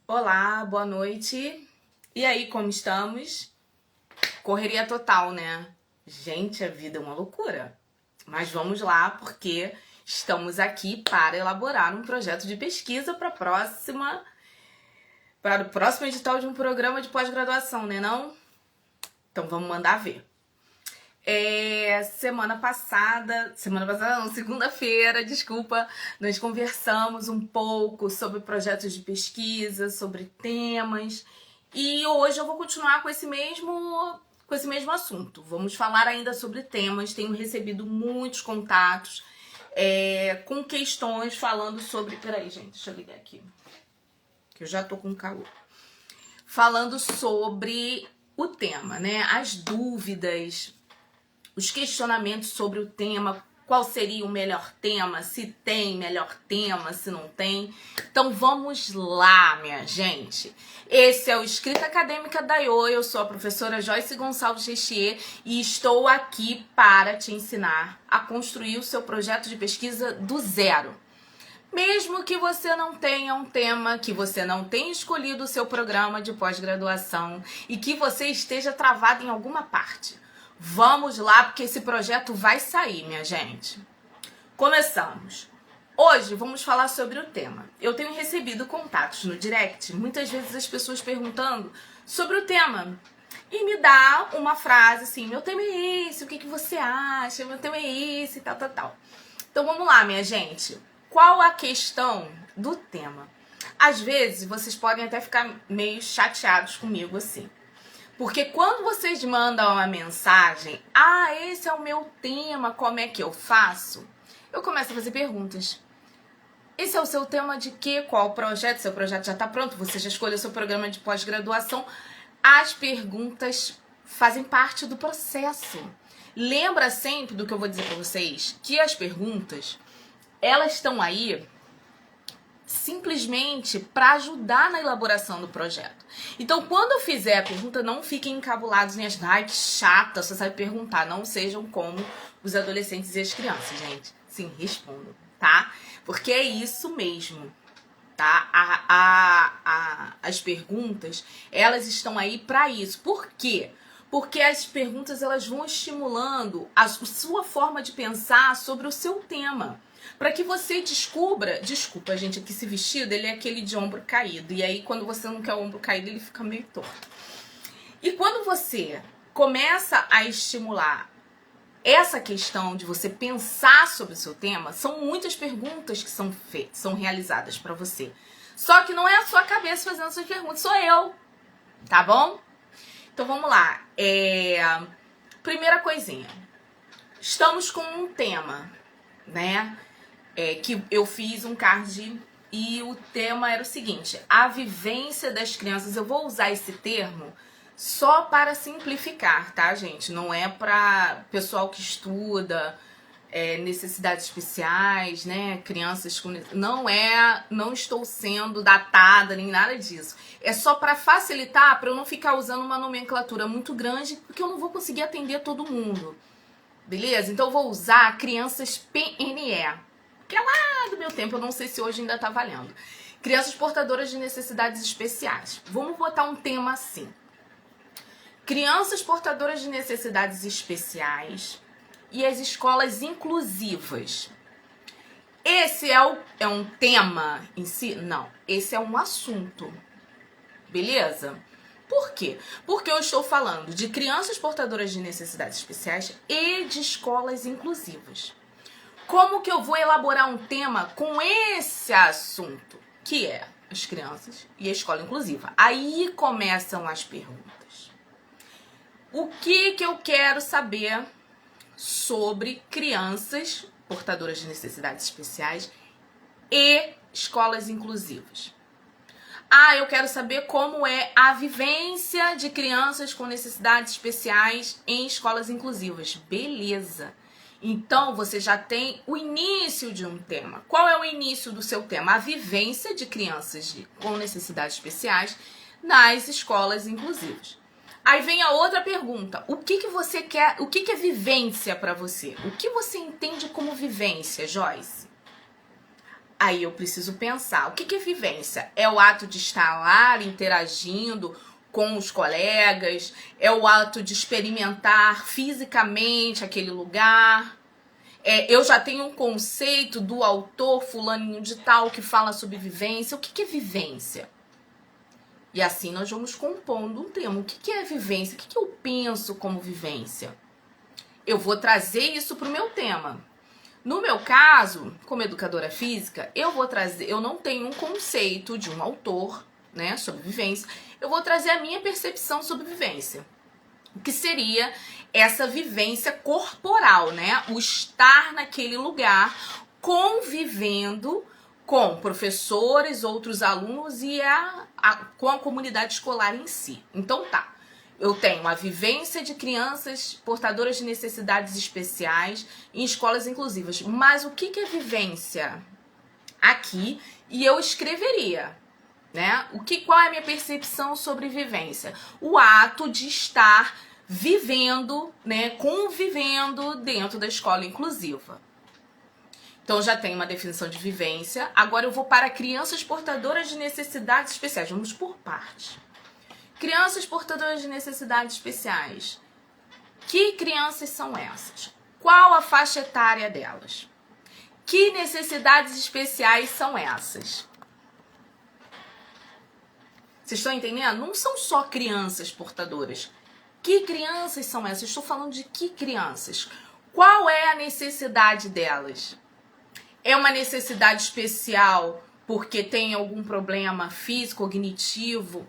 Olá, boa noite. E aí, como estamos? Correria total, né? Gente, a vida é uma loucura. Mas vamos lá, porque estamos aqui para elaborar um projeto de pesquisa para o próximo edital de um programa de pós-graduação, né não? Então vamos mandar ver. Segunda-feira, desculpa, nós conversamos um pouco sobre projetos de pesquisa, sobre temas, e hoje eu vou continuar com esse mesmo assunto. Vamos falar ainda sobre temas, tenho recebido muitos contatos com questões falando sobre... Peraí, gente, deixa eu ligar aqui, que eu já tô com calor. Falando sobre o tema, né? As dúvidas, os questionamentos sobre o tema, qual seria o melhor tema, se tem melhor tema, se não tem. Então vamos lá, minha gente. Esse é o Escrita Acadêmica da IO, eu sou a professora Joyce Gonçalves Rechier e estou aqui para te ensinar a construir o seu projeto de pesquisa do zero. Mesmo que você não tenha um tema, que você não tenha escolhido o seu programa de pós-graduação e que você esteja travado em alguma parte. Vamos lá, porque esse projeto vai sair, minha gente. Começamos. Hoje vamos falar sobre o tema. Eu tenho recebido contatos no direct, muitas vezes as pessoas perguntando sobre o tema. E me dá uma frase assim, meu tema é esse, o que você acha? Meu tema é esse, tal. Então vamos lá, minha gente. Qual a questão do tema? Às vezes vocês podem até ficar meio chateados comigo assim. Porque quando vocês mandam uma mensagem, esse é o meu tema, como é que eu faço? Eu começo a fazer perguntas. Esse é o seu tema de quê? Qual o projeto? Seu projeto já está pronto? Você já escolheu seu programa de pós-graduação? As perguntas fazem parte do processo. Lembra sempre do que eu vou dizer para vocês, que as perguntas, elas estão aí simplesmente para ajudar na elaboração do projeto. Então, quando eu fizer a pergunta, não fiquem encabulados em achar, que chata, só sabe perguntar. Não sejam como os adolescentes e as crianças, gente. Sim, respondam, tá? Porque é isso mesmo, tá? As perguntas, elas estão aí para isso. Por quê? Porque as perguntas, elas vão estimulando a sua forma de pensar sobre o seu tema. Para que você descubra... Desculpa, gente, aqui esse vestido, ele é aquele de ombro caído. E aí, quando você não quer o ombro caído, ele fica meio torto. E quando você começa a estimular essa questão de você pensar sobre o seu tema, são muitas perguntas que são realizadas para você. Só que não é a sua cabeça fazendo essas perguntas, sou eu. Tá bom? Então, vamos lá. Primeira coisinha. Estamos com um tema, né? Que eu fiz um card e o tema era o seguinte: a vivência das crianças. Eu vou usar esse termo só para simplificar, tá, gente? Não é para pessoal que estuda necessidades especiais, né? Crianças com... Não estou sendo datada nem nada disso. É só para facilitar, para eu não ficar usando uma nomenclatura muito grande, porque eu não vou conseguir atender todo mundo. Beleza? Então eu vou usar crianças PNE. Que é lá do meu tempo, eu não sei se hoje ainda tá valendo. Crianças portadoras de necessidades especiais. Vamos botar um tema assim. Crianças portadoras de necessidades especiais e as escolas inclusivas. Esse é um tema em si? Não. Esse é um assunto. Beleza? Por quê? Porque eu estou falando de crianças portadoras de necessidades especiais e de escolas inclusivas. Como que eu vou elaborar um tema com esse assunto? Que é as crianças e a escola inclusiva. Aí começam as perguntas. O que eu quero saber sobre crianças portadoras de necessidades especiais e escolas inclusivas? Eu quero saber como é a vivência de crianças com necessidades especiais em escolas inclusivas. Beleza. Então, você já tem o início de um tema. Qual é o início do seu tema? A vivência de crianças com necessidades especiais nas escolas inclusivas. Aí vem a outra pergunta. O que você quer? O que é vivência para você? O que você entende como vivência, Joyce? Aí eu preciso pensar, o que é vivência? É o ato de estar lá interagindo com os colegas? É o ato de experimentar fisicamente aquele lugar? Eu já tenho um conceito do autor fulaninho de tal que fala sobre vivência. O que é vivência? E assim nós vamos compondo um tema. O que é vivência? O que eu penso como vivência? Eu vou trazer isso para o meu tema. No meu caso, como educadora física, eu não tenho um conceito de um autor, né, sobre vivência. Eu vou trazer a minha percepção sobre vivência. O que seria essa vivência corporal, né? O estar naquele lugar, convivendo com professores, outros alunos e com a comunidade escolar em si. Então tá. Eu tenho a vivência de crianças portadoras de necessidades especiais em escolas inclusivas. Mas o que é vivência aqui? E eu escreveria, né? Qual é a minha percepção sobre vivência? O ato de estar vivendo, né? Convivendo dentro da escola inclusiva. Então já tenho uma definição de vivência. Agora eu vou para crianças portadoras de necessidades especiais. Vamos por partes. Crianças portadoras de necessidades especiais. Que crianças são essas? Qual a faixa etária delas? Que necessidades especiais são essas? Vocês estão entendendo? Não são só crianças portadoras. Que crianças são essas? Estou falando de que crianças? Qual é a necessidade delas? É uma necessidade especial porque tem algum problema físico, cognitivo?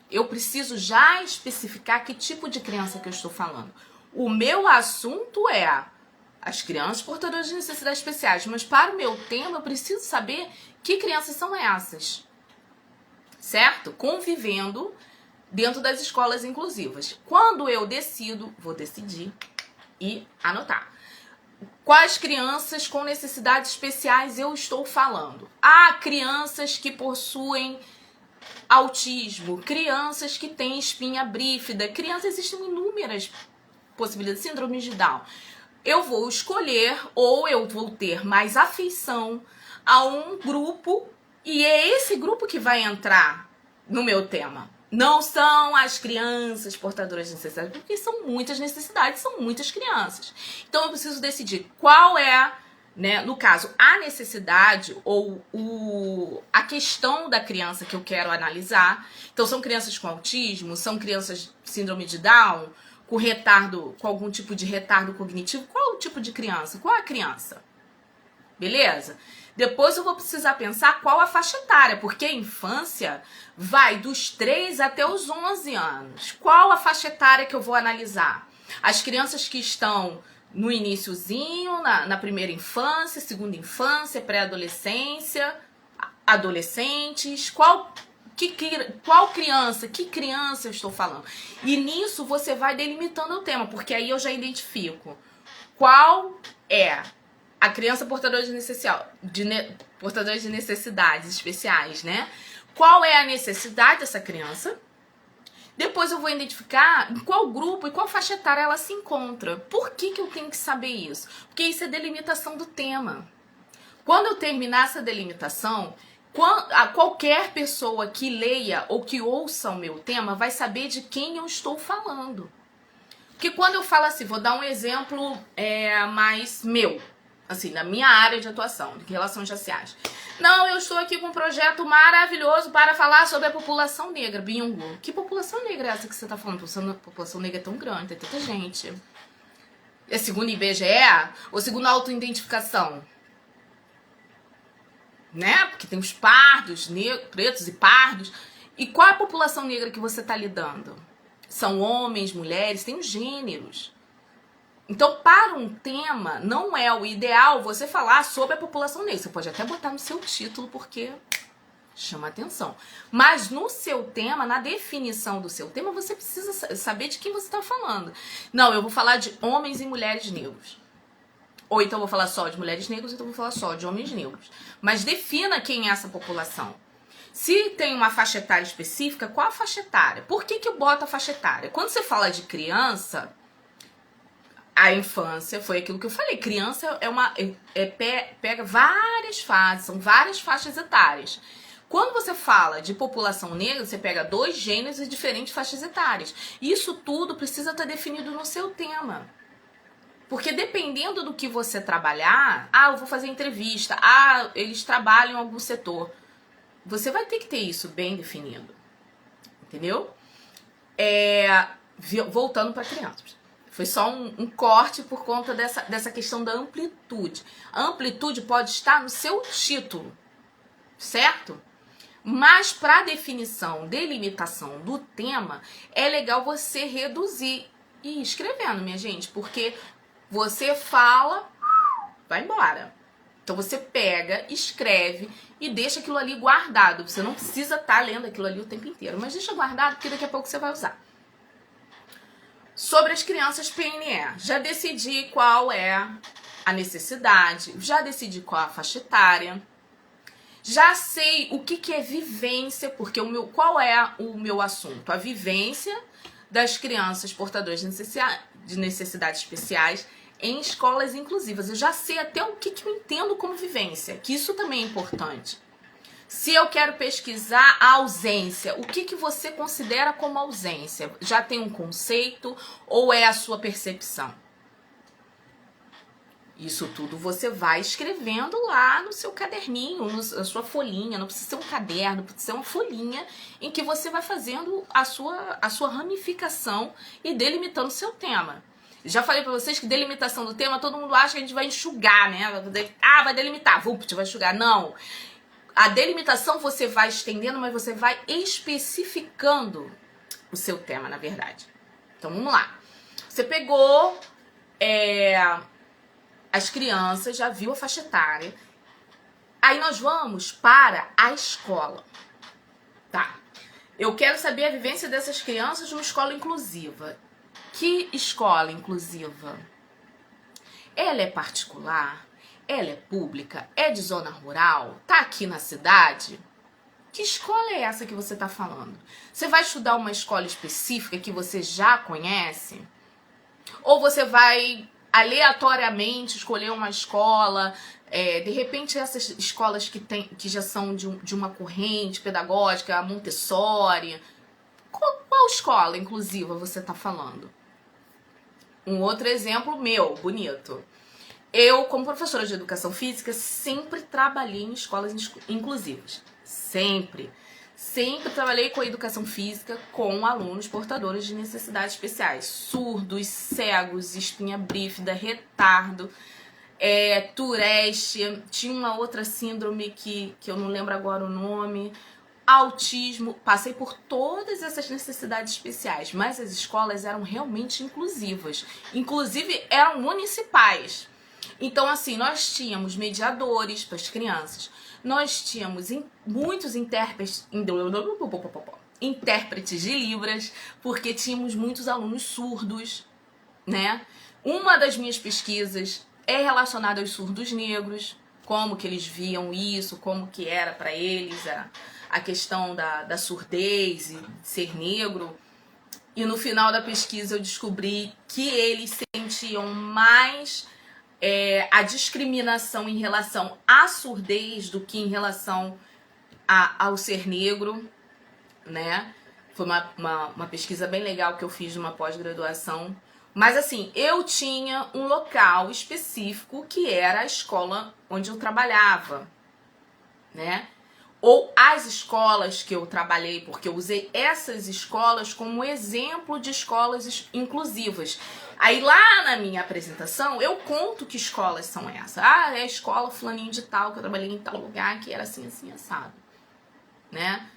Eu preciso já especificar que tipo de criança que eu estou falando. O meu assunto é as crianças portadoras de necessidades especiais, mas para o meu tema eu preciso saber que crianças são essas, certo? Convivendo dentro das escolas inclusivas. Quando eu decido, vou decidir e anotar. Quais crianças com necessidades especiais eu estou falando? Crianças que possuem autismo, crianças que têm espinha bífida, existem inúmeras possibilidades, síndrome de Down. Eu vou escolher ou eu vou ter mais afeição a um grupo e é esse grupo que vai entrar no meu tema. Não são as crianças portadoras de necessidades, porque são muitas necessidades, são muitas crianças. Então eu preciso decidir qual é, né, no caso, a necessidade ou a questão da criança que eu quero analisar. Então são crianças com autismo, são crianças síndrome de Down, com algum tipo de retardo cognitivo. Qual é o tipo de criança? Qual é a criança? Beleza? Depois eu vou precisar pensar qual a faixa etária, porque a infância vai dos 3 até os 11 anos. Qual a faixa etária que eu vou analisar? As crianças que estão no iniciozinho, na primeira infância, segunda infância, pré-adolescência, adolescentes, qual criança, que criança eu estou falando? E nisso você vai delimitando o tema, porque aí eu já identifico qual é a criança portadora portadora de necessidades especiais, né? Qual é a necessidade dessa criança? Depois eu vou identificar em qual grupo e qual faixa etária ela se encontra. Por que eu tenho que saber isso? Porque isso é delimitação do tema. Quando eu terminar essa delimitação, qualquer pessoa que leia ou que ouça o meu tema vai saber de quem eu estou falando. Porque quando eu falo assim, vou dar um exemplo mais meu, assim, na minha área de atuação, de relações raciais. Não, eu estou aqui com um projeto maravilhoso para falar sobre a população negra, bingo. Que população negra é essa que você está falando? A população negra é tão grande, tem tanta gente. É segundo IBGE ou segundo a autoidentificação? Né? Porque tem os pardos, pretos e pardos. E qual é a população negra que você está lidando? São homens, mulheres, tem os gêneros. Então, para um tema, não é o ideal você falar sobre a população negra. Você pode até botar no seu título, porque chama atenção. Mas no seu tema, na definição do seu tema, você precisa saber de quem você está falando. Não, eu vou falar de homens e mulheres negros. Ou então eu vou falar só de mulheres negras, ou então eu vou falar só de homens negros. Mas defina quem é essa população. Se tem uma faixa etária específica, qual a faixa etária? Por que eu boto a faixa etária? Quando você fala de criança, A infância foi aquilo que eu falei. Criança pega várias fases, são várias faixas etárias. Quando você fala de população negra, você pega 2 gêneros e diferentes faixas etárias. Isso tudo precisa estar definido no seu tema. Porque dependendo do que você trabalhar, eu vou fazer entrevista, eles trabalham em algum setor. Você vai ter que ter isso bem definido. Entendeu? Voltando para crianças. Foi só um corte por conta dessa questão da amplitude. A amplitude pode estar no seu título, certo? Mas para definição, delimitação do tema, é legal você reduzir e ir escrevendo, minha gente, porque você fala, vai embora. Então você pega, escreve e deixa aquilo ali guardado. Você não precisa estar lendo aquilo ali o tempo inteiro, mas deixa guardado porque daqui a pouco você vai usar. Sobre as crianças PNE, já decidi qual é a necessidade, já decidi qual é a faixa etária, já sei o que é vivência, porque qual é o meu assunto? A vivência das crianças portadoras de necessidades especiais em escolas inclusivas. Eu já sei até o que eu entendo como vivência, que isso também é importante. Se eu quero pesquisar a ausência, o que você considera como ausência? Já tem um conceito ou é a sua percepção? Isso tudo você vai escrevendo lá no seu caderninho, na sua folhinha. Não precisa ser um caderno, precisa ser uma folhinha em que você vai fazendo a sua ramificação e delimitando o seu tema. Já falei pra vocês que delimitação do tema, todo mundo acha que a gente vai enxugar, né? Vai delimitar, vai enxugar. Não. A delimitação você vai estendendo, mas você vai especificando o seu tema, na verdade. Então, vamos lá. Você pegou as crianças, já viu a faixa etária. Aí nós vamos para a escola. Tá. Eu quero saber a vivência dessas crianças numa escola inclusiva. Que escola inclusiva? Ela é particular? Ela é pública? É de zona rural? Tá aqui na cidade? Que escola é essa que você tá falando? Você vai estudar uma escola específica que você já conhece? Ou você vai aleatoriamente escolher uma escola, de repente essas escolas que já são de uma corrente pedagógica, a Montessori? Qual escola inclusiva você tá falando? Um outro exemplo meu, bonito. Eu, como professora de educação física, sempre trabalhei em escolas inclusivas. Sempre. Sempre trabalhei com a educação física com alunos portadores de necessidades especiais. Surdos, cegos, espinha bífida, retardo, Tourette, tinha uma outra síndrome que eu não lembro agora o nome, autismo. Passei por todas essas necessidades especiais, mas as escolas eram realmente inclusivas. Inclusive, eram municipais. Então, assim, nós tínhamos mediadores para as crianças, nós tínhamos muitos intérpretes de Libras, porque tínhamos muitos alunos surdos, né? Uma das minhas pesquisas é relacionada aos surdos negros, como que eles viam isso, como que era para eles a questão da surdez e ser negro. E no final da pesquisa eu descobri que eles sentiam mais a discriminação em relação à surdez do que em relação ao ser negro, né? Foi uma pesquisa bem legal que eu fiz numa pós-graduação. Mas assim, eu tinha um local específico que era a escola onde eu trabalhava, né? Ou as escolas que eu trabalhei, porque eu usei essas escolas como exemplo de escolas inclusivas. Aí lá na minha apresentação eu conto que escolas são essas. É a escola fulaninho de tal, que eu trabalhei em tal lugar, que era assim, assim, assado, né?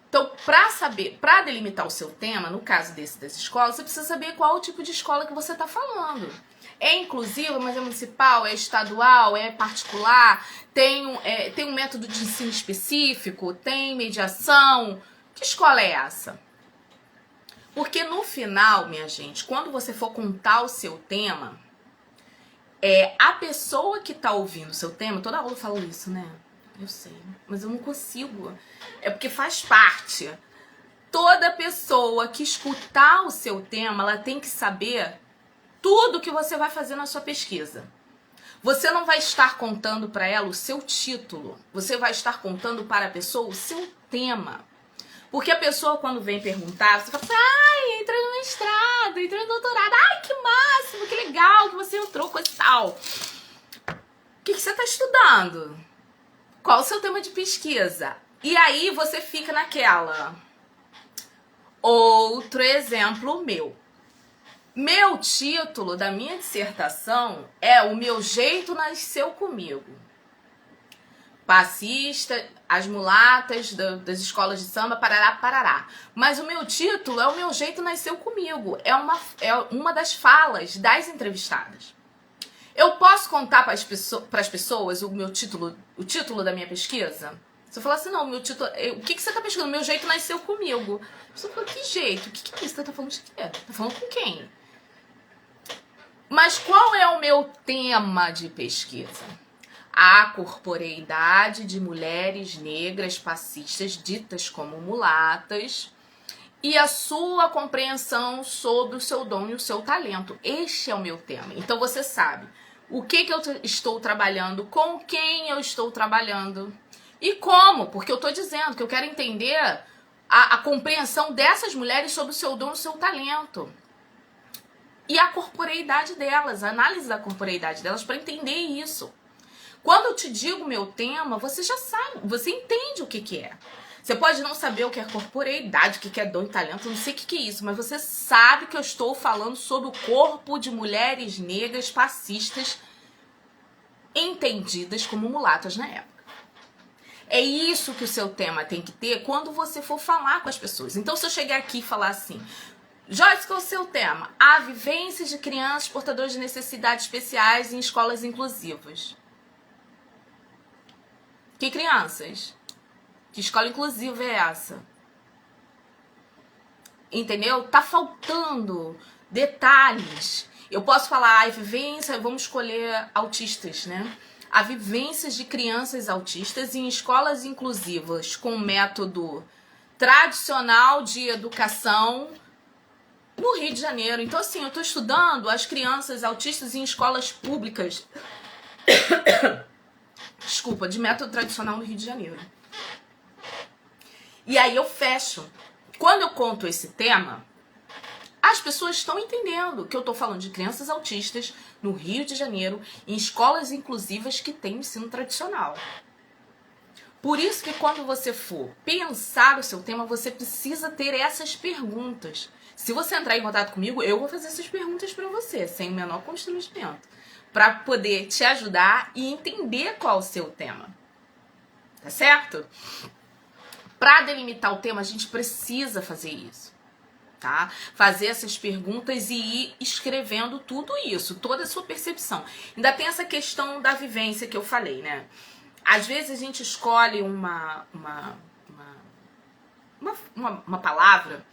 Então, para delimitar o seu tema, no caso das escolas, você precisa saber qual o tipo de escola que você está falando. É inclusiva, mas é municipal, é estadual, é particular, tem um método de ensino específico, tem mediação. Que escola é essa? Porque no final, minha gente, quando você for contar o seu tema, a pessoa que está ouvindo o seu tema, toda aula eu falo isso, né? Eu sei, mas eu não consigo. É porque faz parte. Toda pessoa que escutar o seu tema, ela tem que saber tudo que você vai fazer na sua pesquisa. Você não vai estar contando para ela o seu título, você vai estar contando para a pessoa o seu tema. Porque a pessoa, quando vem perguntar, você fala assim, ai, entrei no mestrado, entrei no doutorado, ai, que máximo, que legal que você entrou, coisa e tal. O que você está estudando? Qual o seu tema de pesquisa? E aí você fica naquela. Outro exemplo meu. Meu título da minha dissertação é O Meu Jeito Nasceu Comigo. Passista, as mulatas das escolas de samba, parará, parará. Mas o meu título é O Meu Jeito Nasceu Comigo. É uma das falas das entrevistadas. Eu posso contar para as pessoas o título da minha pesquisa? Se eu falar assim, não, o meu título... O que você está pesquisando? O meu jeito nasceu comigo. A pessoa fala, que jeito? O que é isso? Você tá falando de quê? Tá falando com quem? Mas qual é o meu tema de pesquisa? A corporeidade de mulheres negras passistas, ditas como mulatas, e a sua compreensão sobre o seu dom e o seu talento. Este é o meu tema. Então você sabe o que eu estou trabalhando, com quem eu estou trabalhando e como, porque eu estou dizendo que eu quero entender a compreensão dessas mulheres sobre o seu dom e o seu talento. E a corporeidade delas, a análise da corporeidade delas para entender isso. Quando eu te digo o meu tema, você já sabe, você entende o que é. Você pode não saber o que é corporeidade, o que é dom e talento, não sei o que é isso, mas você sabe que eu estou falando sobre o corpo de mulheres negras passistas entendidas como mulatas na época. É isso que o seu tema tem que ter quando você for falar com as pessoas. Então, se eu chegar aqui e falar assim... Joyce, qual é o seu tema? A vivência de crianças portadoras de necessidades especiais em escolas inclusivas. Que crianças? Que escola inclusiva é essa? Entendeu? Tá faltando detalhes. Eu posso falar, a vivência, vamos escolher autistas, né? A vivência de crianças autistas em escolas inclusivas com método tradicional de educação no Rio de Janeiro. Então, assim, eu tô estudando as crianças autistas em escolas públicas. Desculpa, de método tradicional no Rio de Janeiro. E aí eu fecho. Quando eu conto esse tema, as pessoas estão entendendo que eu tô falando de crianças autistas no Rio de Janeiro, em escolas inclusivas que têm ensino tradicional. Por isso que quando você for pensar o seu tema, você precisa ter essas perguntas. Se você entrar em contato comigo, eu vou fazer essas perguntas para você, sem o menor constrangimento, para poder te ajudar e entender qual é o seu tema. Tá certo? Para delimitar o tema, a gente precisa fazer isso, tá? Fazer essas perguntas e ir escrevendo tudo isso, toda a sua percepção. Ainda tem essa questão da vivência que eu falei, né? Às vezes a gente escolhe uma palavra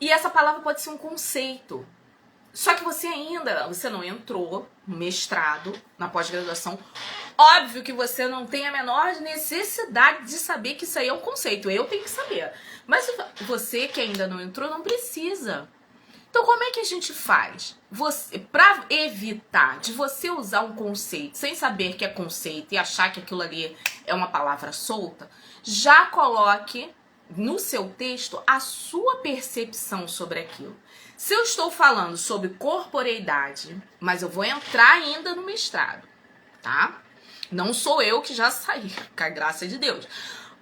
e essa palavra pode ser um conceito. Só que você não entrou no mestrado, na pós-graduação. Óbvio que você não tem a menor necessidade de saber que isso aí é um conceito. Eu tenho que saber. Mas você que ainda não entrou, não precisa. Então, como é que a gente faz? Para evitar de você usar um conceito sem saber que é conceito e achar que aquilo ali é uma palavra solta, já coloque no seu texto a sua percepção sobre aquilo. Se eu estou falando sobre corporeidade, mas eu vou entrar ainda no mestrado, tá? Não sou eu que já saí, com a graça de Deus.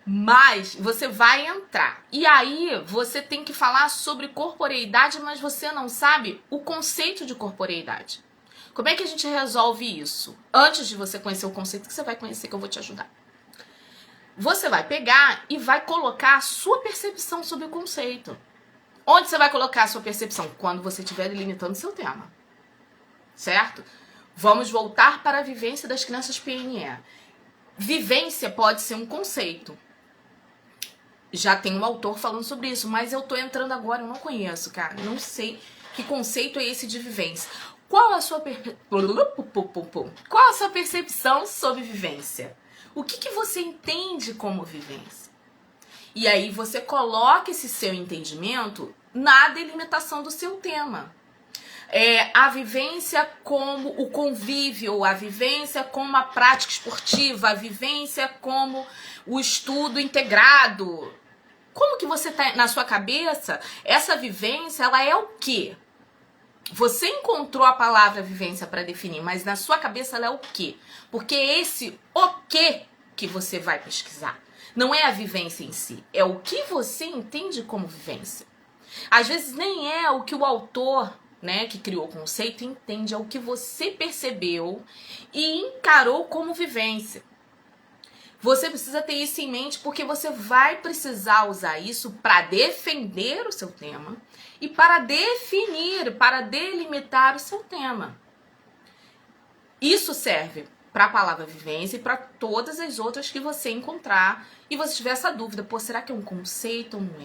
Mas você vai entrar. E aí você tem que falar sobre corporeidade, mas você não sabe o conceito de corporeidade. Como é que a gente resolve isso? Antes de você conhecer o conceito, que você vai conhecer, que eu vou te ajudar. Você vai pegar e vai colocar a sua percepção sobre o conceito. Onde você vai colocar a sua percepção? Quando você estiver delimitando o seu tema. Certo? Vamos voltar para a vivência das crianças PNE. Vivência pode ser um conceito. Já tem um autor falando sobre isso, mas eu tô entrando agora, eu não conheço, cara. Não sei que conceito é esse de vivência. Qual a sua percepção sobre vivência? O que você entende como vivência? E aí você coloca esse seu entendimento na delimitação do seu tema. A vivência como o convívio, a vivência como a prática esportiva, a vivência como o estudo integrado. Como que você tá na sua cabeça? Essa vivência, ela é o quê? Você encontrou a palavra vivência para definir, mas na sua cabeça ela é o quê? Porque é esse o quê que você vai pesquisar. Não é a vivência em si, é o que você entende como vivência. Às vezes nem é o que o autor, né, que criou o conceito entende, é o que você percebeu e encarou como vivência. Você precisa ter isso em mente porque você vai precisar usar isso para defender o seu tema e para definir, para delimitar o seu tema. Isso serve para a palavra vivência e para todas as outras que você encontrar e você tiver essa dúvida, pô, será que é um conceito ou não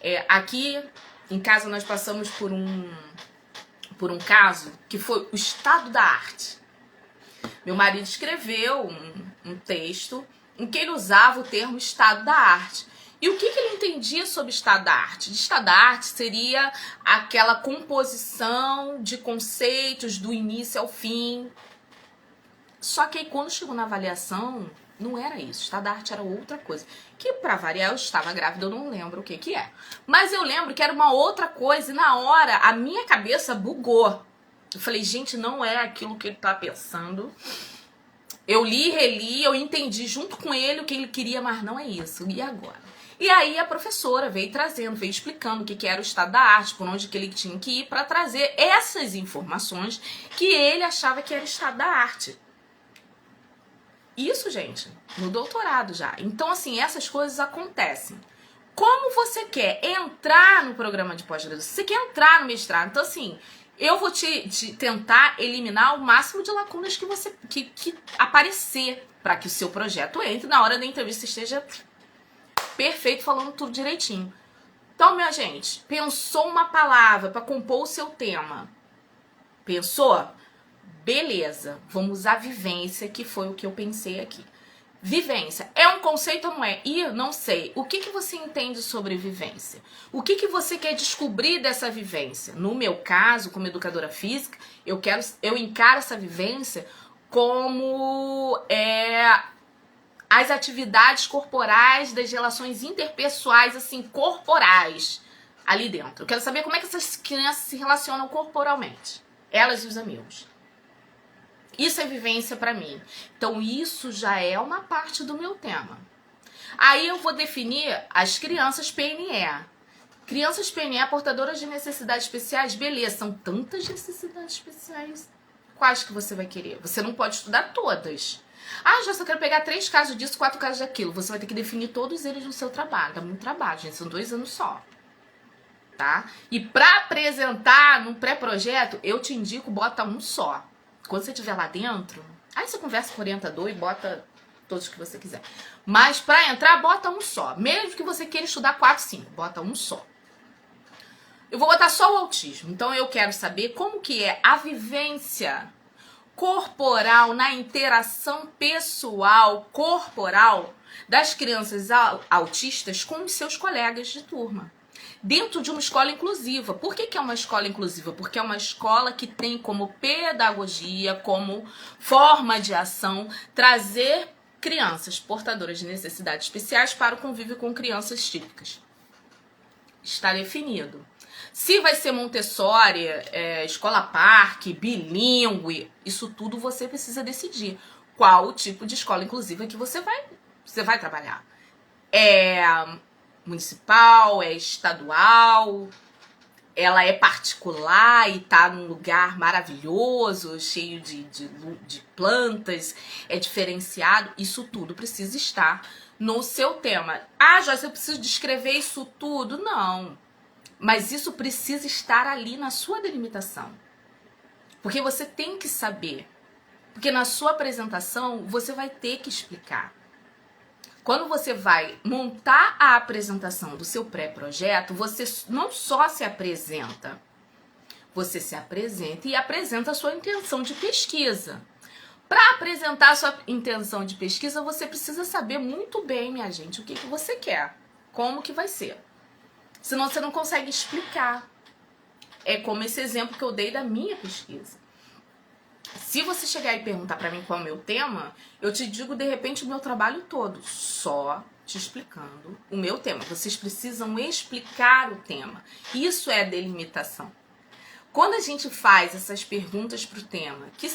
é? Aqui em casa nós passamos por um caso que foi o estado da arte. Meu marido escreveu um texto em que ele usava o termo estado da arte. E o que ele entendia sobre estado da arte? De estado da arte seria aquela composição de conceitos do início ao fim. Só que aí quando chegou na avaliação, não era isso. Estado da arte era outra coisa. Que pra variar, eu estava grávida, eu não lembro o que é. Mas eu lembro que era uma outra coisa e na hora a minha cabeça bugou. Eu falei, gente, não é aquilo que ele tá pensando. Eu li, reli, eu entendi junto com ele o que ele queria, mas não é isso. E agora? E aí a professora veio trazendo, veio explicando o que era o estado da arte, por onde que ele tinha que ir para trazer essas informações que ele achava que era estado da arte. Isso, gente, no doutorado já. Então, assim, essas coisas acontecem. Como você quer entrar no programa de pós-graduação? Você quer entrar no mestrado? Então, assim, eu vou te tentar eliminar o máximo de lacunas que você que aparecer para que o seu projeto entre na hora da entrevista esteja perfeito, falando tudo direitinho. Então, minha gente, pensou uma palavra para compor o seu tema? Pensou? Beleza, vamos usar vivência, que foi o que eu pensei aqui. Vivência, é um conceito ou não é? Não sei. O que você entende sobre vivência? O que você quer descobrir dessa vivência? No meu caso, como educadora física, eu encaro essa vivência como as atividades corporais das relações interpessoais, assim, corporais, ali dentro. Eu quero saber como é que essas crianças se relacionam corporalmente. Elas e os amigos. Isso é vivência pra mim. Então, isso já é uma parte do meu tema. Aí eu vou definir as crianças PNE. Crianças PNE portadoras de necessidades especiais, beleza, são tantas necessidades especiais. Quais que você vai querer? Você não pode estudar todas. Ah, já só quero pegar 3 casos disso, 4 casos daquilo. Você vai ter que definir todos eles no seu trabalho. Dá muito trabalho, gente. São 2 anos só. Tá? E pra apresentar no pré-projeto, eu te indico, bota um só. Quando você estiver lá dentro, aí você conversa com o orientador e bota todos que você quiser. Mas pra entrar, bota um só. Mesmo que você queira estudar 4, 5, bota um só. Eu vou botar só o autismo. Então eu quero saber como que é a vivência corporal na interação pessoal corporal das crianças autistas com os seus colegas de turma. Dentro de uma escola inclusiva. Por que é uma escola inclusiva? Porque é uma escola que tem como pedagogia, como forma de ação, trazer crianças portadoras de necessidades especiais para o convívio com crianças típicas. Está definido. Se vai ser Montessori, escola parque, bilíngue, isso tudo você precisa decidir. Qual o tipo de escola inclusiva que você vai trabalhar. Municipal, estadual, ela é particular e tá num lugar maravilhoso, cheio de plantas, é diferenciado, isso tudo precisa estar no seu tema. Ah, Joyce, eu preciso descrever isso tudo? Não, mas isso precisa estar ali na sua delimitação, porque você tem que saber, porque na sua apresentação você vai ter que explicar. Quando você vai montar a apresentação do seu pré-projeto, você não só se apresenta, você se apresenta e apresenta a sua intenção de pesquisa. Para apresentar a sua intenção de pesquisa, você precisa saber muito bem, minha gente, o que você quer, como que vai ser. Senão você não consegue explicar. é como esse exemplo que eu dei da minha pesquisa. Se você chegar e perguntar pra mim qual é o meu tema, eu te digo, de repente, o meu trabalho todo, só te explicando o meu tema. Vocês precisam explicar o tema. Isso é delimitação. Quando a gente faz essas perguntas pro tema, que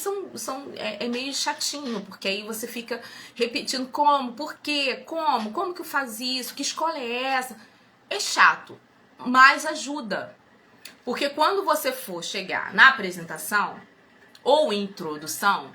é meio chatinho, porque aí você fica repetindo como, por quê, como que eu faço isso, que escola é essa? É chato, mas ajuda. Porque quando você for chegar na apresentação ou introdução,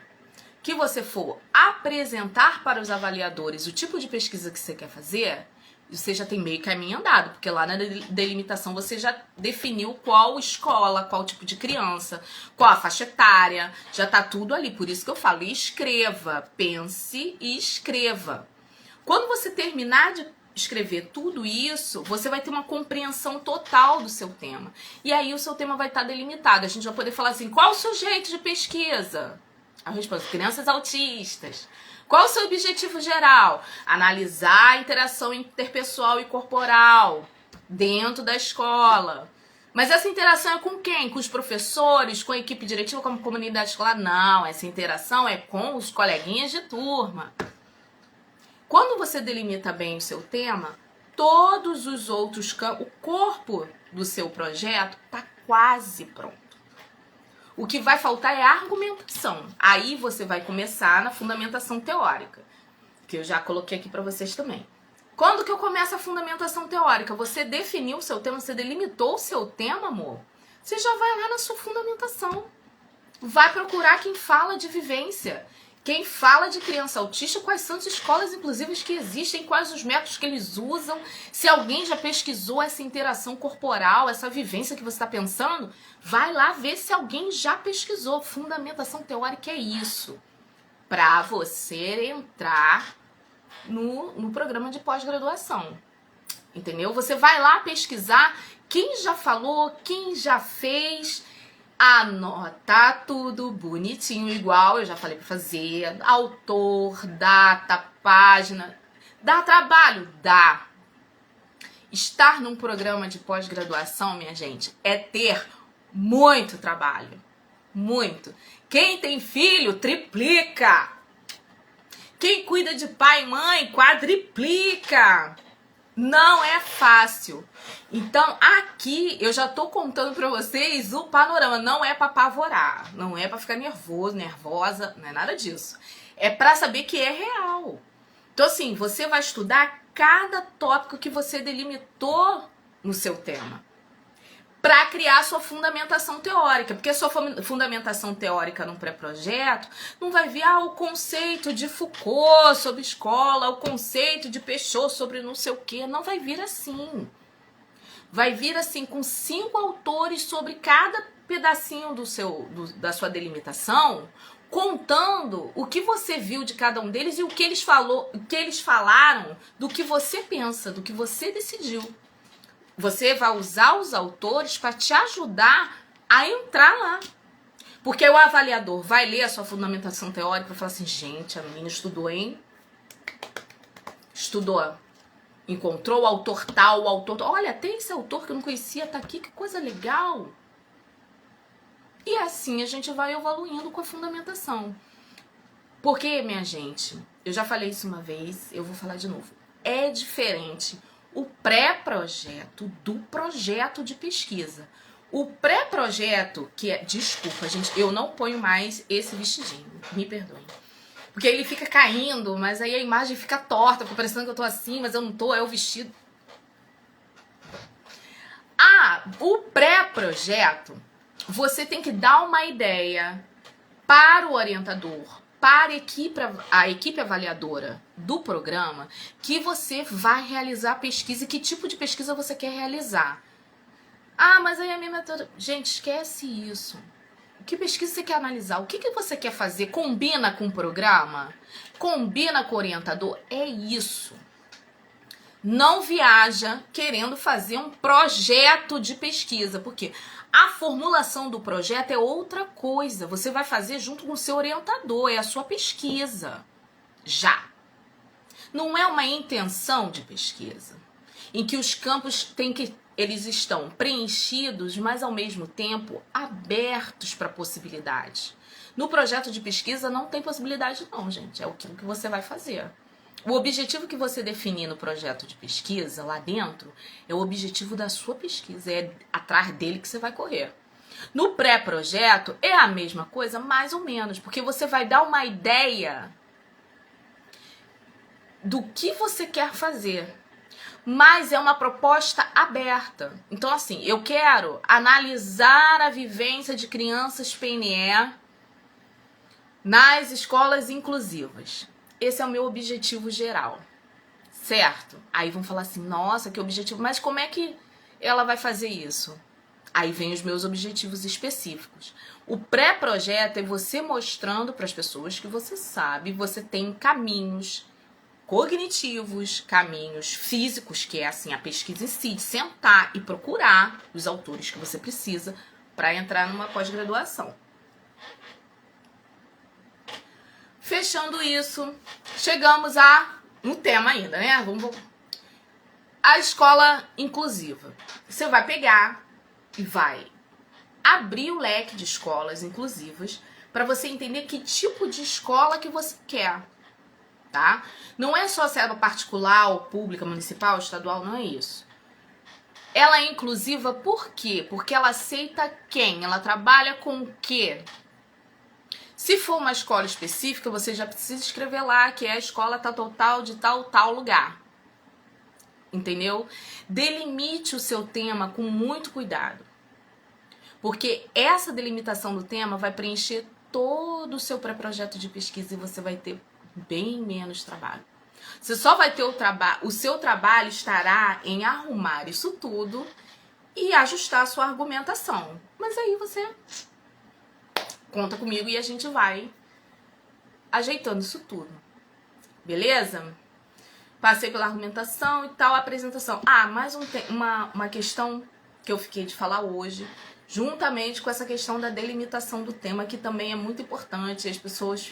que você for apresentar para os avaliadores o tipo de pesquisa que você quer fazer, você já tem meio caminho andado, porque lá na delimitação você já definiu qual escola, qual tipo de criança, qual a faixa etária, já tá tudo ali. Por isso que eu falo, escreva, pense e escreva. Quando você terminar de escrever tudo isso, você vai ter uma compreensão total do seu tema. E aí o seu tema vai estar delimitado. A gente vai poder falar assim, qual o sujeito de pesquisa? A resposta, crianças autistas. Qual o seu objetivo geral? Analisar a interação interpessoal e corporal dentro da escola. Mas essa interação é com quem? Com os professores, com a equipe diretiva, com a comunidade escolar? Não, essa interação é com os coleguinhas de turma. Quando você delimita bem o seu tema, todos os outros campos, o corpo do seu projeto está quase pronto. O que vai faltar é a argumentação. Aí você vai começar na fundamentação teórica, que eu já coloquei aqui para vocês também. Quando que eu começo a fundamentação teórica? Você definiu o seu tema, você delimitou o seu tema, amor. Você já vai lá na sua fundamentação. Vai procurar quem fala de vivência, quem fala de criança autista, quais são as escolas inclusivas que existem, quais os métodos que eles usam, se alguém já pesquisou essa interação corporal, essa vivência que você está pensando, vai lá ver se alguém já pesquisou. Fundamentação teórica é isso, para você entrar no programa de pós-graduação, entendeu? Você vai lá pesquisar quem já falou, quem já fez. Anota tudo bonitinho, igual eu já falei pra fazer. Autor, data, página. Dá trabalho? Dá. Estar num programa de pós-graduação, minha gente, é ter muito trabalho. Muito. Quem tem filho, triplica. Quem cuida de pai e mãe, quadriplica. Não é fácil. Então, aqui eu já tô contando pra vocês o panorama. Não é pra apavorar, não é pra ficar nervoso, nervosa, não é nada disso. É pra saber que é real. Então, assim, você vai estudar cada tópico que você delimitou no seu tema, para criar sua fundamentação teórica, porque a sua fundamentação teórica num pré-projeto não vai vir o conceito de Foucault sobre escola, o conceito de Peixoto sobre não sei o quê, não vai vir assim. Vai vir assim com 5 autores sobre cada pedacinho da sua delimitação, contando o que você viu de cada um deles e o que eles falaram do que você pensa, do que você decidiu. Você vai usar os autores para te ajudar a entrar lá. Porque o avaliador vai ler a sua fundamentação teórica e falar assim, gente, a menina estudou, hein? Estudou. Encontrou o autor tal, o autor tal. Olha, tem esse autor que eu não conhecia, tá aqui, que coisa legal. E assim a gente vai evoluindo com a fundamentação. Porque, minha gente, eu já falei isso uma vez, eu vou falar de novo. É diferente o pré-projeto do projeto de pesquisa. O pré-projeto, que é... Desculpa, gente, eu não ponho mais esse vestidinho. Me perdoem. Porque ele fica caindo, mas aí a imagem fica torta, fica parecendo que eu tô assim, mas eu não tô, é o vestido. O pré-projeto, você tem que dar uma ideia para o orientador, para a equipe avaliadora do programa, que você vai realizar a pesquisa e que tipo de pesquisa você quer realizar. Mas aí a minha metodologia... Gente, esquece isso. Que pesquisa você quer analisar? O que você quer fazer? Combina com o programa? Combina com o orientador? É isso. Não viaja querendo fazer um projeto de pesquisa, porque a formulação do projeto é outra coisa. Você vai fazer junto com o seu orientador, é a sua pesquisa. Já. Não é uma intenção de pesquisa, em que os campos têm que eles estão preenchidos, mas ao mesmo tempo abertos para possibilidades. No projeto de pesquisa não tem possibilidade não, gente. É aquilo que você vai fazer. O objetivo que você definir no projeto de pesquisa, lá dentro, é o objetivo da sua pesquisa. É atrás dele que você vai correr. No pré-projeto é a mesma coisa, mais ou menos, porque você vai dar uma ideia do que você quer fazer. Mas é uma proposta aberta. Então, assim, eu quero analisar a vivência de crianças PNE nas escolas inclusivas. Esse é o meu objetivo geral, certo? Aí vão falar assim, nossa, que objetivo, mas como é que ela vai fazer isso? Aí vem os meus objetivos específicos. O pré-projeto é você mostrando para as pessoas que você sabe, você tem caminhos cognitivos, caminhos físicos, que é assim a pesquisa em si, de sentar e procurar os autores que você precisa para entrar numa pós-graduação. Fechando isso, chegamos a um tema ainda, né? Vamos. A escola inclusiva. Você vai pegar e vai abrir o leque de escolas inclusivas para você entender que tipo de escola que você quer, tá? Não é só se é particular ou pública, municipal, estadual, não é isso. Ela é inclusiva por quê? Porque ela aceita quem? Ela trabalha com o quê? Se for uma escola específica, você já precisa escrever lá que é a escola tal de tal lugar. Entendeu? Delimite o seu tema com muito cuidado. Porque essa delimitação do tema vai preencher todo o seu pré-projeto de pesquisa e você vai ter bem menos trabalho. Você só vai ter o seu trabalho estará em arrumar isso tudo e ajustar a sua argumentação. Mas aí você conta comigo e a gente vai ajeitando isso tudo. Beleza? Passei pela argumentação e tal, apresentação. Mais uma questão que eu fiquei de falar hoje, juntamente com essa questão da delimitação do tema, que também é muito importante. As pessoas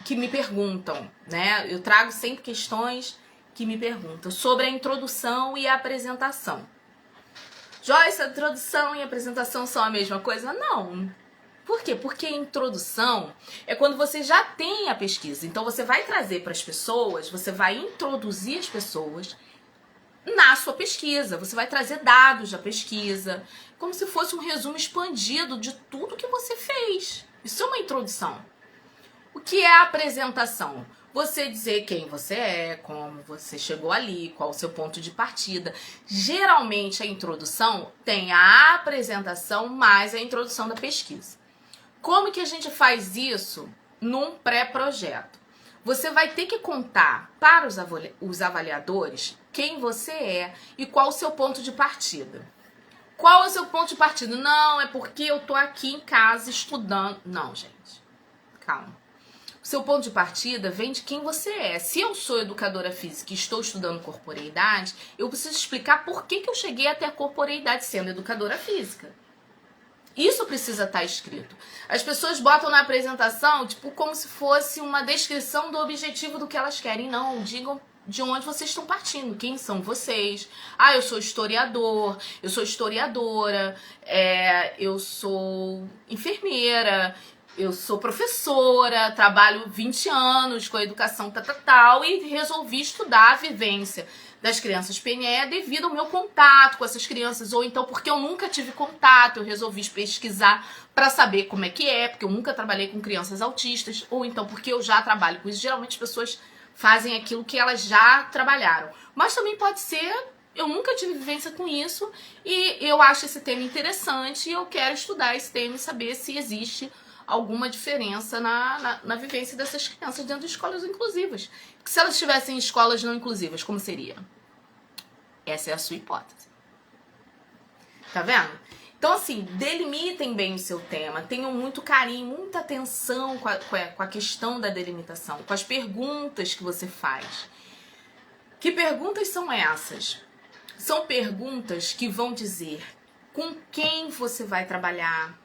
que me perguntam, né? Eu trago sempre questões que me perguntam sobre a introdução e a apresentação. Joyce, a introdução e a apresentação são a mesma coisa? Não. Por quê? Porque a introdução é quando você já tem a pesquisa. Então você vai trazer para as pessoas, você vai introduzir as pessoas na sua pesquisa. Você vai trazer dados da pesquisa, como se fosse um resumo expandido de tudo que você fez. Isso é uma introdução. O que é a apresentação? Você dizer quem você é, como você chegou ali, qual o seu ponto de partida. Geralmente a introdução tem a apresentação mais a introdução da pesquisa. Como que a gente faz isso num pré-projeto? Você vai ter que contar para os avaliadores quem você é e qual o seu ponto de partida. Qual é o seu ponto de partida? Não, é porque eu tô aqui em casa estudando. Não, gente. Calma. O seu ponto de partida vem de quem você é. Se eu sou educadora física e estou estudando corporeidade, eu preciso explicar por que eu cheguei até a corporeidade sendo educadora física. Isso precisa estar escrito. As pessoas botam na apresentação, tipo, como se fosse uma descrição do objetivo do que elas querem. Não, digam de onde vocês estão partindo, quem são vocês. Eu sou historiador, eu sou historiadora, eu sou enfermeira, eu sou professora, trabalho 20 anos com a educação tal, e resolvi estudar a vivência das crianças PNE devido ao meu contato com essas crianças, ou então porque eu nunca tive contato, eu resolvi pesquisar para saber como é que é, porque eu nunca trabalhei com crianças autistas, ou então porque eu já trabalho com isso. Geralmente as pessoas fazem aquilo que elas já trabalharam. Mas também pode ser, eu nunca tive vivência com isso, e eu acho esse tema interessante, e eu quero estudar esse tema e saber se existe alguma diferença na vivência dessas crianças dentro de escolas inclusivas. Porque se elas estivessem em escolas não inclusivas, como seria? Essa é a sua hipótese. Tá vendo? Então, assim, delimitem bem o seu tema, tenham muito carinho, muita atenção com a questão da delimitação, com as perguntas que você faz. Que perguntas são essas? São perguntas que vão dizer com quem você vai trabalhar,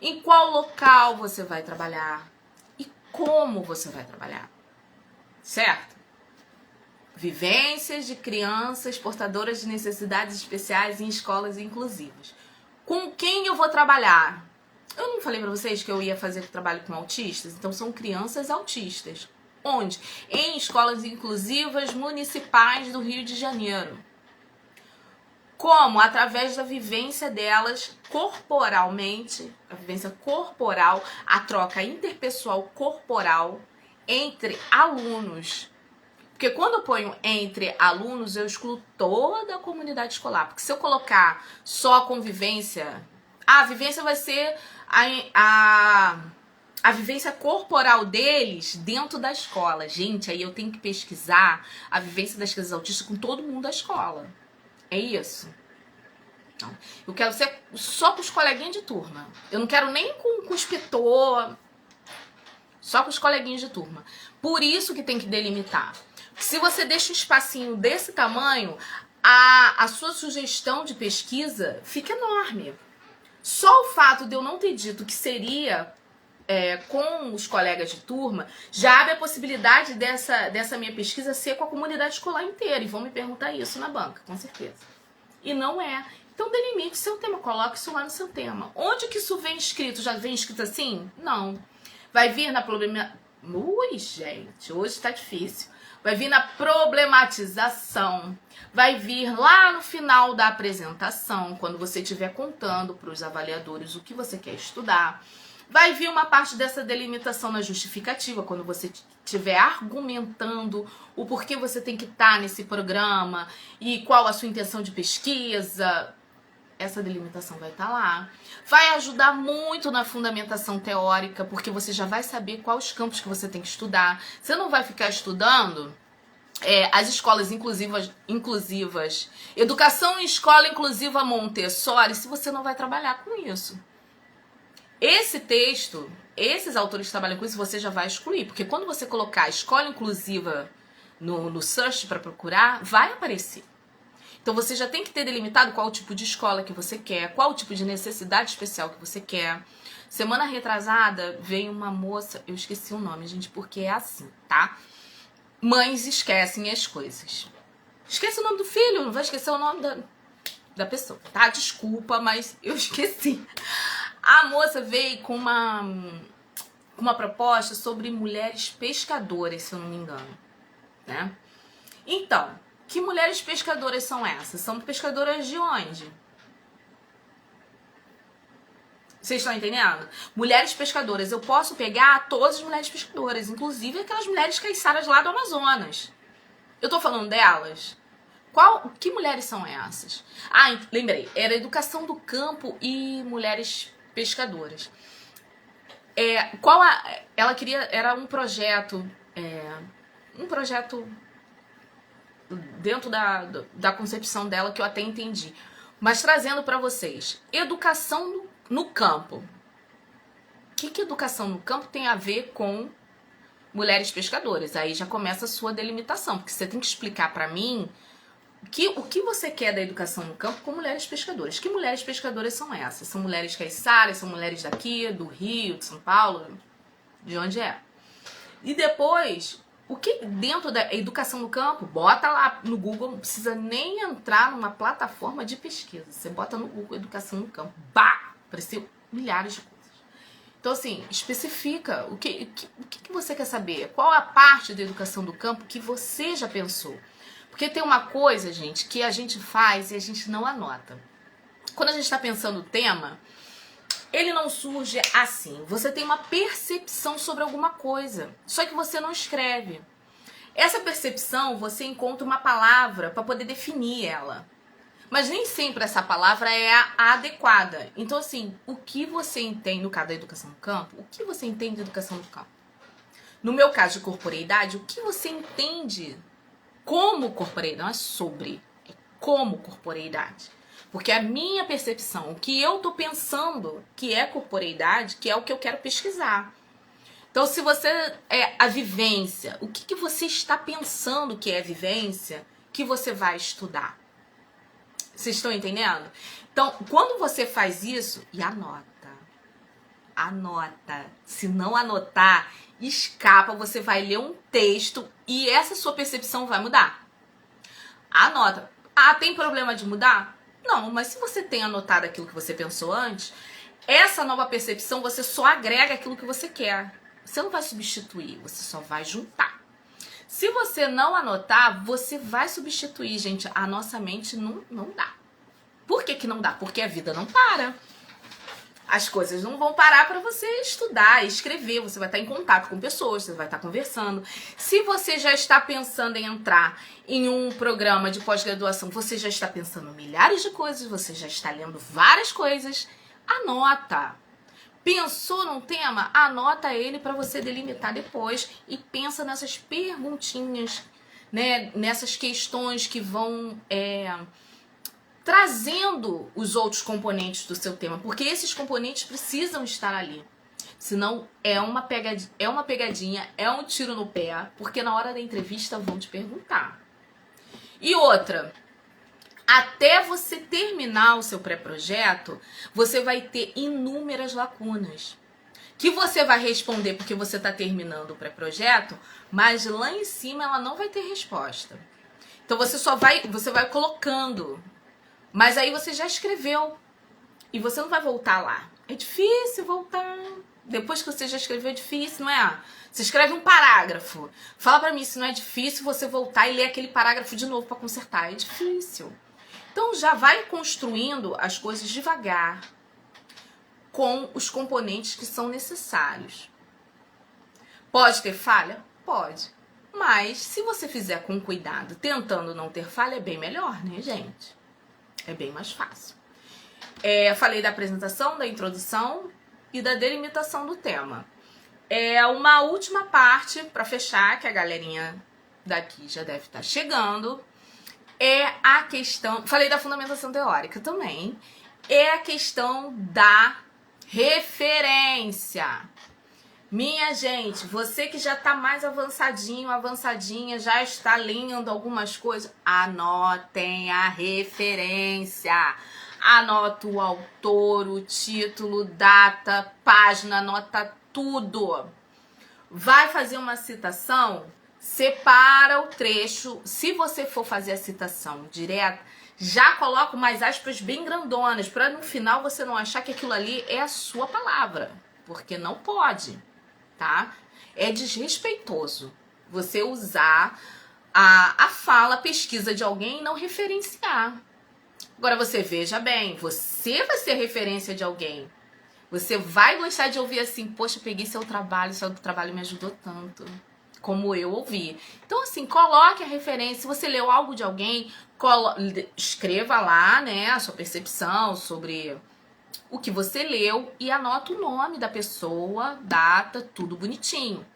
em qual local você vai trabalhar e como você vai trabalhar. Certo? Vivências de crianças portadoras de necessidades especiais em escolas inclusivas. Com quem eu vou trabalhar? Eu não falei pra vocês que eu ia fazer trabalho com autistas? Então são crianças autistas. Onde? Em escolas inclusivas municipais do Rio de Janeiro. Como? Através da vivência delas corporalmente, a vivência corporal, a troca interpessoal corporal entre alunos. Porque quando eu ponho entre alunos, eu excluo toda a comunidade escolar. Porque se eu colocar só a convivência, a vivência vai ser a vivência corporal deles dentro da escola. Gente, aí eu tenho que pesquisar a vivência das crianças autistas com todo mundo da escola. É isso. Não. Eu quero ser só com os coleguinhas de turma. Eu não quero nem com o inspetor. Só com os coleguinhas de turma. Por isso que tem que delimitar. Se você deixa um espacinho desse tamanho, a sua sugestão de pesquisa fica enorme. Só o fato de eu não ter dito que seria com os colegas de turma, já abre a possibilidade dessa minha pesquisa ser com a comunidade escolar inteira. E vão me perguntar isso na banca, com certeza. E não é. Então delimite seu tema, coloque isso lá no seu tema. Onde que isso vem escrito? Já vem escrito assim? Não. Vai vir na Ui, gente, hoje tá difícil. Vai vir na problematização. Vai vir lá no final da apresentação, quando você estiver contando para os avaliadores o que você quer estudar. Vai vir uma parte dessa delimitação na justificativa, quando você estiver argumentando o porquê você tem que estar nesse programa e qual a sua intenção de pesquisa. Essa delimitação vai estar lá. Vai ajudar muito na fundamentação teórica, porque você já vai saber quais os campos que você tem que estudar. Você não vai ficar estudando as escolas inclusivas, educação em escola inclusiva Montessori, se você não vai trabalhar com isso. Esse texto, esses autores que trabalham com isso, você já vai excluir, porque quando você colocar escola inclusiva no search para procurar, vai aparecer. Então você já tem que ter delimitado qual o tipo de escola que você quer, qual o tipo de necessidade especial que você quer. Semana retrasada veio uma moça, eu esqueci o nome, gente, porque é assim, tá? Mães esquecem as coisas. Esquece o nome do filho, não vai esquecer o nome da pessoa, tá? Desculpa, mas eu esqueci. A moça veio com uma proposta sobre mulheres pescadoras, se eu não me engano, né? Então, que mulheres pescadoras são essas? São pescadoras de onde? Vocês estão entendendo? Mulheres pescadoras. Eu posso pegar todas as mulheres pescadoras, inclusive aquelas mulheres caiçaras lá do Amazonas. Eu tô falando delas? Que mulheres são essas? Ah, lembrei. Era educação do campo e mulheres pescadoras. Ela queria... Era um projeto... dentro da concepção dela, que eu até entendi. Mas trazendo para vocês, educação no campo. O que educação no campo tem a ver com mulheres pescadoras? Aí já começa a sua delimitação, porque você tem que explicar para mim o que você quer da educação no campo com mulheres pescadoras. Que mulheres pescadoras são essas? São mulheres caiçaras? São mulheres daqui, do Rio, de São Paulo? De onde é? E depois... O que dentro da educação no campo, bota lá no Google, não precisa nem entrar numa plataforma de pesquisa. Você bota no Google educação no campo, apareceu milhares de coisas. Então assim, especifica o que você quer saber. Qual a parte da educação do campo que você já pensou? Porque tem uma coisa, gente, que a gente faz e a gente não anota. Quando a gente está pensando o tema... Ele não surge assim. Você tem uma percepção sobre alguma coisa, só que você não escreve. Essa percepção, você encontra uma palavra para poder definir ela. Mas nem sempre essa palavra é a adequada. Então, assim, o que você entende no caso da educação no campo? O que você entende de educação no campo? No meu caso de corporeidade, o que você entende como corporeidade? Não é sobre, é como corporeidade. Porque a minha percepção, o que eu tô pensando que é corporeidade, que é o que eu quero pesquisar. Então, se você... a vivência, o que você está pensando que é vivência, que você vai estudar. Vocês estão entendendo? Então, quando você faz isso, e anota. Se não anotar, escapa, você vai ler um texto e essa sua percepção vai mudar. Anota. Ah, tem problema de mudar? Não, mas se você tem anotado aquilo que você pensou antes, essa nova percepção você só agrega aquilo que você quer. Você não vai substituir, você só vai juntar. Se você não anotar, você vai substituir, gente. A nossa mente não dá. Por que não dá? Porque a vida não para. As coisas não vão parar para você estudar, escrever. Você vai estar em contato com pessoas, você vai estar conversando. Se você já está pensando em entrar em um programa de pós-graduação, você já está pensando em milhares de coisas, você já está lendo várias coisas. Anota. Pensou num tema? Anota ele para você delimitar depois e pensa nessas perguntinhas, né? Nessas questões que vão trazendo os outros componentes do seu tema, porque esses componentes precisam estar ali. Senão é uma pegadinha, é um tiro no pé, porque na hora da entrevista vão te perguntar. E outra, até você terminar o seu pré-projeto, você vai ter inúmeras lacunas. Que você vai responder porque você está terminando o pré-projeto, mas lá em cima ela não vai ter resposta. Então você vai colocando. Mas aí você já escreveu e você não vai voltar lá. É difícil voltar. Depois que você já escreveu é difícil, não é? Você escreve um parágrafo. Fala pra mim se não é difícil você voltar e ler aquele parágrafo de novo pra consertar. É difícil. Então já vai construindo as coisas devagar, com os componentes que são necessários. Pode ter falha? Pode. Mas se você fizer com cuidado, tentando não ter falha, é bem melhor, né, gente? É bem mais fácil. Falei da apresentação, da introdução e da delimitação do tema. Uma última parte para fechar, que a galerinha daqui já deve estar chegando, é a questão... Falei da fundamentação teórica também. É a questão da referência. Minha gente, você que já tá mais avançadinho, avançadinha, já está lendo algumas coisas, anotem a referência. Anota o autor, o título, data, página, anota tudo. Vai fazer uma citação? Separa o trecho. Se você for fazer a citação direta, já coloca umas aspas bem grandonas, para no final você não achar que aquilo ali é a sua palavra, porque não pode. Tá? É desrespeitoso você usar a fala, a pesquisa de alguém e não referenciar. Agora você veja bem, você vai ser referência de alguém. Você vai gostar de ouvir assim, poxa, peguei seu trabalho me ajudou tanto, como eu ouvi. Então assim, coloque a referência, se você leu algo de alguém, escreva lá, né, a sua percepção sobre o que você leu e anota o nome da pessoa, data, tudo bonitinho.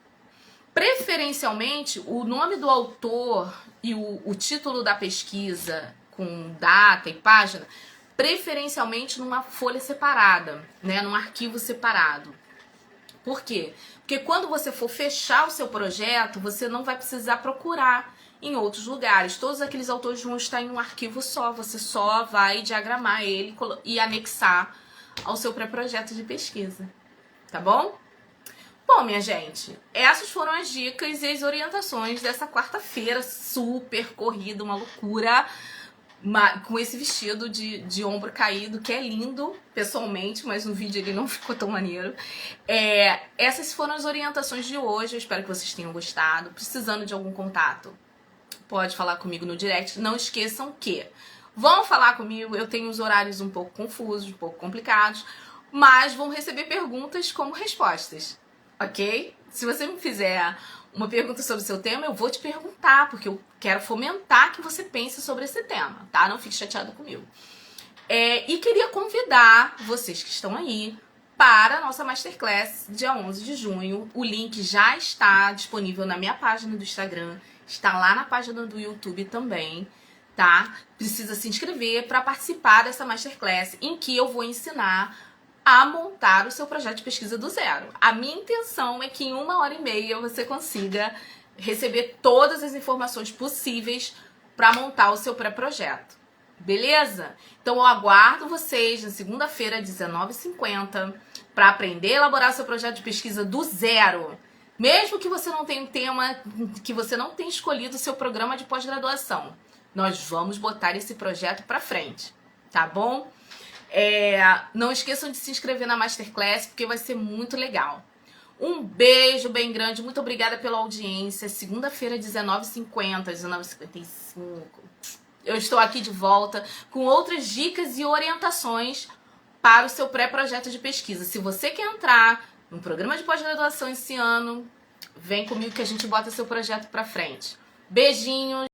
Preferencialmente, o nome do autor e o título da pesquisa com data e página, preferencialmente numa folha separada, né, num arquivo separado. Por quê? Porque quando você for fechar o seu projeto, você não vai precisar procurar em outros lugares. Todos aqueles autores vão estar em um arquivo só, você só vai diagramar ele e anexar ao seu pré-projeto de pesquisa, tá bom? Bom, minha gente, essas foram as dicas e as orientações dessa quarta-feira super corrida, uma loucura, com esse vestido de ombro caído, que é lindo, pessoalmente, mas no vídeo ele não ficou tão maneiro. Essas foram as orientações de hoje, eu espero que vocês tenham gostado. Precisando de algum contato, pode falar comigo no direct. Não esqueçam que vão falar comigo, eu tenho os horários um pouco confusos, um pouco complicados, mas vão receber perguntas como respostas, ok? Se você me fizer uma pergunta sobre o seu tema, eu vou te perguntar, porque eu quero fomentar que você pense sobre esse tema, tá? Não fique chateado comigo. E queria convidar vocês que estão aí para a nossa Masterclass, dia 11 de junho. O link já está disponível na minha página do Instagram, está lá na página do YouTube também, tá? Precisa se inscrever para participar dessa Masterclass, em que eu vou ensinar a montar o seu projeto de pesquisa do zero. A minha intenção é que em 1h30 você consiga receber todas as informações possíveis para montar o seu pré-projeto. Beleza? Então eu aguardo vocês na segunda-feira, 19h50, para aprender a elaborar seu projeto de pesquisa do zero. Mesmo que você não tenha um tema, que você não tenha escolhido o seu programa de pós-graduação. Nós vamos botar esse projeto pra frente, tá bom? Não esqueçam de se inscrever na Masterclass, porque vai ser muito legal. Um beijo bem grande, muito obrigada pela audiência. Segunda-feira, 19h50, 19h55. Eu estou aqui de volta com outras dicas e orientações para o seu pré-projeto de pesquisa. Se você quer entrar no programa de pós-graduação esse ano, vem comigo que a gente bota seu projeto pra frente. Beijinhos!